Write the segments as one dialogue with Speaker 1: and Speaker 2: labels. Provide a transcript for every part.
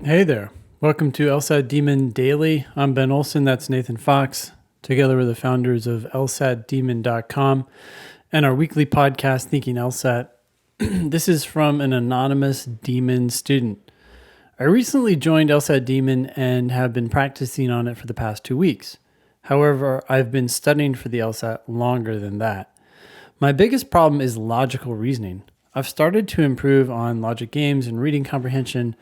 Speaker 1: Hey there. Welcome to LSAT Demon Daily. I'm Ben Olson. That's Nathan Fox, together with the founders of LSATdemon.com and our weekly podcast, Thinking LSAT. This is from an anonymous demon student. I recently joined LSAT Demon and have been practicing on it for the past 2 weeks. However, I've been studying for the LSAT longer than that. My biggest problem is logical reasoning. I've started to improve on logic games and reading comprehension.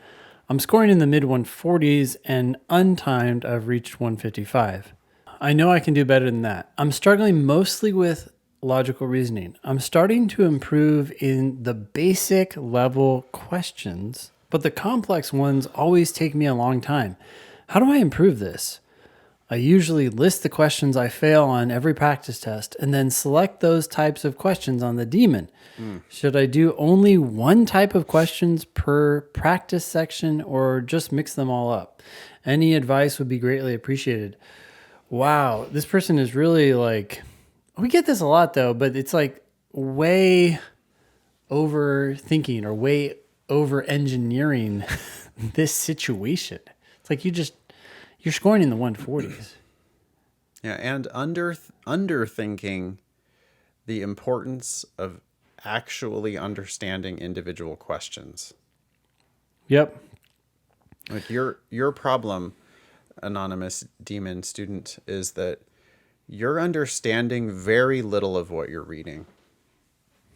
Speaker 1: I'm scoring in the mid 140s and untimed I've reached 155. I know I can do better than that. I'm struggling mostly with logical reasoning. I'm starting to improve in the basic level questions, but the complex ones always take me a long time. How do I improve this? I usually list the questions I fail on every practice test and then select those types of questions on the demon. Should I do only one type of questions per practice section or just mix them all up? Any advice would be greatly appreciated. Wow, this person is really like, we get this a lot though, but it's like way overthinking or way over engineering this situation. It's like you're scoring in the 140s.
Speaker 2: Yeah, and underthinking the importance of actually understanding individual questions.
Speaker 1: Yep.
Speaker 2: Like your problem, anonymous demon student, is that you're understanding very little of what you're reading.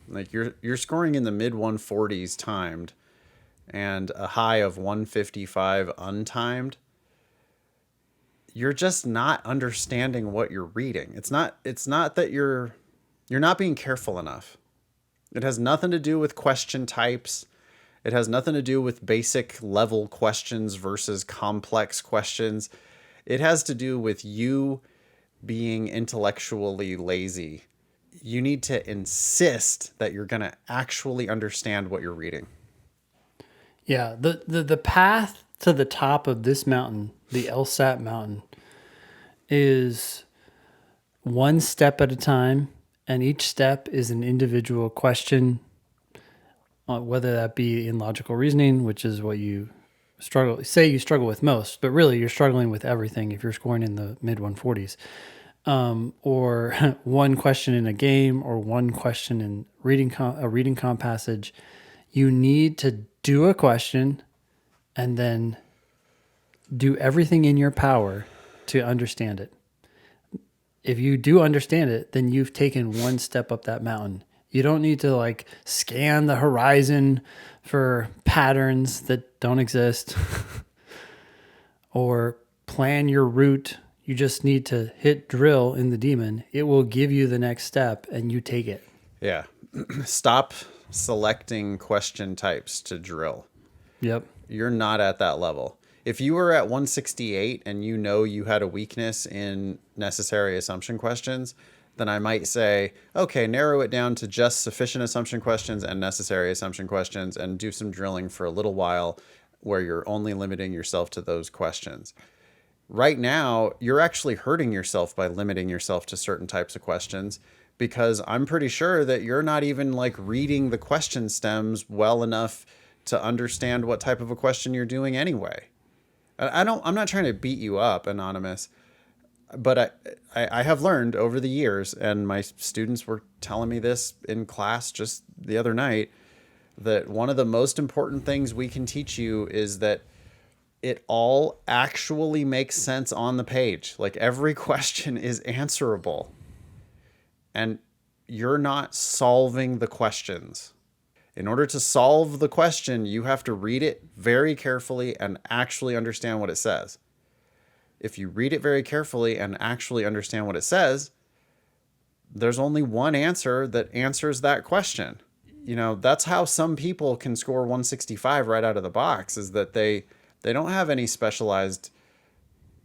Speaker 2: Like you're scoring in the mid 140s timed and a high of 155 untimed. You're just not understanding what you're reading. It's not that you're not being careful enough. It has nothing to do with question types. It has nothing to do with basic level questions versus complex questions. It has to do with you being intellectually lazy. You need to insist that you're going to actually understand what you're reading.
Speaker 1: Yeah, the path to the top of this mountain, the LSAT mountain, is one step at a time, and each step is an individual question, whether that be in logical reasoning, which is what you struggle with most, but really you're struggling with everything if you're scoring in the mid 140s, or one question in a game, or one question in a reading comp passage. You need to do a question and then do everything in your power to understand it. If you do understand it, then you've taken one step up that mountain. You don't need to like scan the horizon for patterns that don't exist or plan your route. You just need to hit drill in the demon. It will give you the next step and you take it.
Speaker 2: Yeah. Stop selecting question types to drill.
Speaker 1: Yep.
Speaker 2: You're not at that level. If you were at 168 and you know you had a weakness in necessary assumption questions, then I might say, okay, narrow it down to just sufficient assumption questions and necessary assumption questions and do some drilling for a little while where you're only limiting yourself to those questions. Right now, you're actually hurting yourself by limiting yourself to certain types of questions, because I'm pretty sure that you're not even like reading the question stems well enough to understand what type of a question you're doing anyway. I'm not trying to beat you up, anonymous, but I have learned over the years, and my students were telling me this in class just the other night, that one of the most important things we can teach you is that it all actually makes sense on the page. Like every question is answerable, and you're not solving the questions. In order to solve the question, you have to read it very carefully and actually understand what it says. If you read it very carefully and actually understand what it says, there's only one answer that answers that question. You know, that's how some people can score 165 right out of the box, is that they don't have any specialized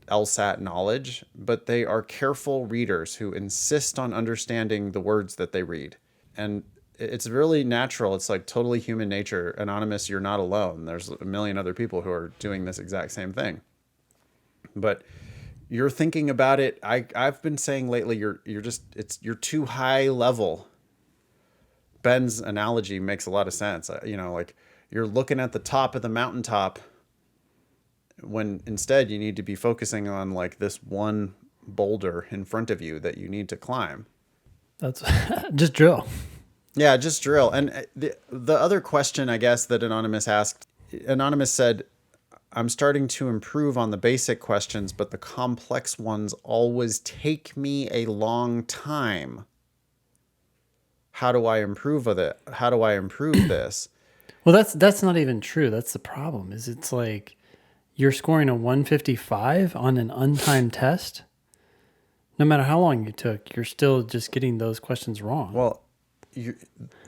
Speaker 2: LSAT knowledge, but they are careful readers who insist on understanding the words that they read. And it's really natural. It's like totally human nature. Anonymous, you're not alone. There's a million other people who are doing this exact same thing. But you're thinking about it. I've been saying lately, you're too high level. Ben's analogy makes a lot of sense. Like you're looking at the top of the mountaintop when instead you need to be focusing on like this one boulder in front of you that you need to climb.
Speaker 1: That's just drill.
Speaker 2: Yeah, just drill. And the other question, I guess, that Anonymous asked, Anonymous said, I'm starting to improve on the basic questions, but the complex ones always take me a long time. How do I improve with it? How do I improve this?
Speaker 1: Well, that's not even true. That's the problem. Is it's like you're scoring a 155 on an untimed test. No matter how long you took, you're still just getting those questions wrong.
Speaker 2: Well,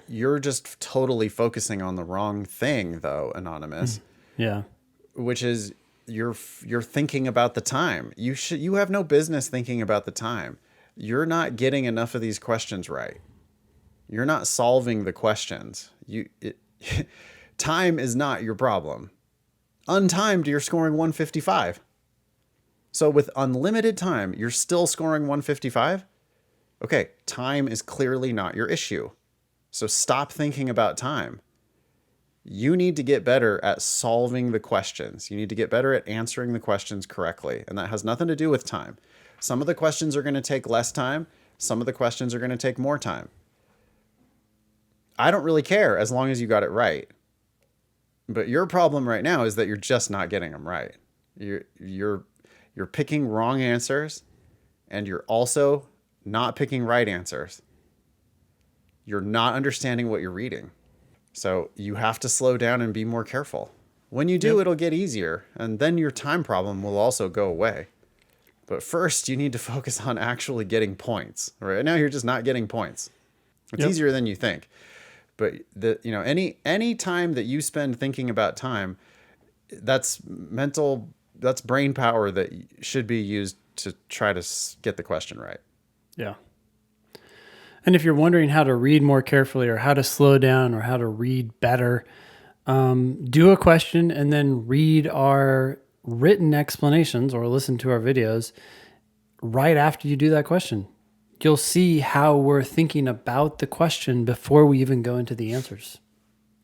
Speaker 2: you're just totally focusing on the wrong thing, though, Anonymous.
Speaker 1: Yeah.
Speaker 2: Which is you're thinking about the time. You have no business thinking about the time. You're not getting enough of these questions right. You're not solving the questions. Time is not your problem. Untimed, you're scoring 155. So with unlimited time, you're still scoring 155? Okay, time is clearly not your issue. So stop thinking about time. You need to get better at solving the questions. You need to get better at answering the questions correctly. And that has nothing to do with time. Some of the questions are going to take less time. Some of the questions are going to take more time. I don't really care as long as you got it right. But your problem right now is that you're just not getting them right. You're picking wrong answers, and you're also not picking right answers. You're not understanding what you're reading. So you have to slow down and be more careful. When you do, it'll get easier, and then your time problem will also go away. But first, you need to focus on actually getting points. Right now, you're just not getting points. It's easier than you think. But any time that you spend thinking about time, that's brain power that should be used to try to get the question right.
Speaker 1: Yeah. And if you're wondering how to read more carefully or how to slow down or how to read better, do a question and then read our written explanations or listen to our videos right after you do that question. You'll see how we're thinking about the question before we even go into the answers.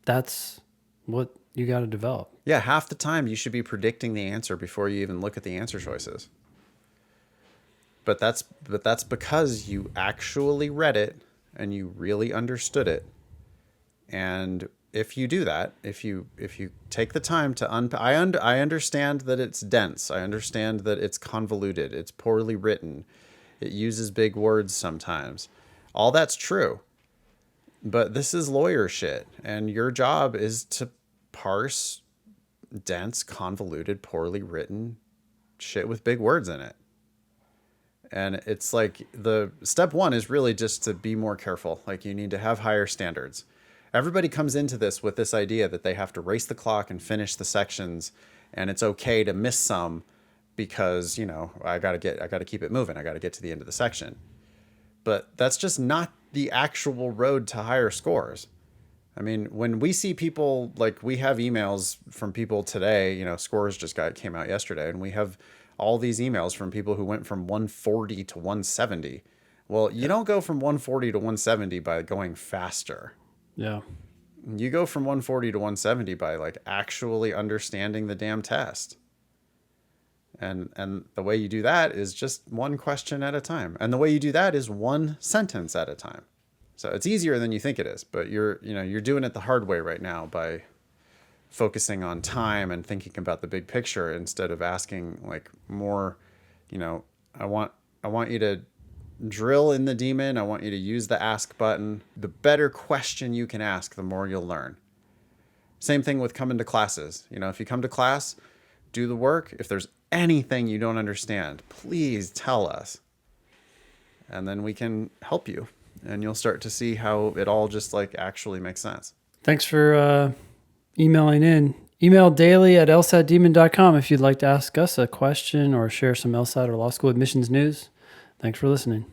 Speaker 1: That's what you got to develop.
Speaker 2: Yeah, half the time you should be predicting the answer before you even look at the answer choices. But that's because you actually read it and you really understood it. And if you do that, if you take the time to I understand that it's dense. I understand that it's convoluted. It's poorly written. It uses big words sometimes. All that's true. But this is lawyer shit, and your job is to parse dense, convoluted, poorly written shit with big words in it. And it's like the step one is really just to be more careful. Like you need to have higher standards. Everybody comes into this with this idea that they have to race the clock and finish the sections, and it's okay to miss some because, I got to keep it moving. I got to get to the end of the section. But that's just not the actual road to higher scores. I mean, when we see people, like we have emails from people today, scores came out yesterday, and we have all these emails from people who went from 140 to 170. Well, you don't go from 140 to 170 by going faster.
Speaker 1: Yeah.
Speaker 2: You go from 140 to 170 by like actually understanding the damn test. And the way you do that is just one question at a time. And the way you do that is one sentence at a time. So it's easier than you think it is, but you're doing it the hard way right now by focusing on time and thinking about the big picture instead of asking like more, I want you to drill in the demon. I want you to use the ask button. The better question you can ask, the more you'll learn. Same thing with coming to classes. If you come to class, do the work. If there's anything you don't understand, please tell us. And then we can help you. And you'll start to see how it all just like actually makes sense.
Speaker 1: Thanks for emailing in. Email daily@lsatdemon.com if you'd like to ask us a question or share some LSAT or law school admissions news. Thanks for listening.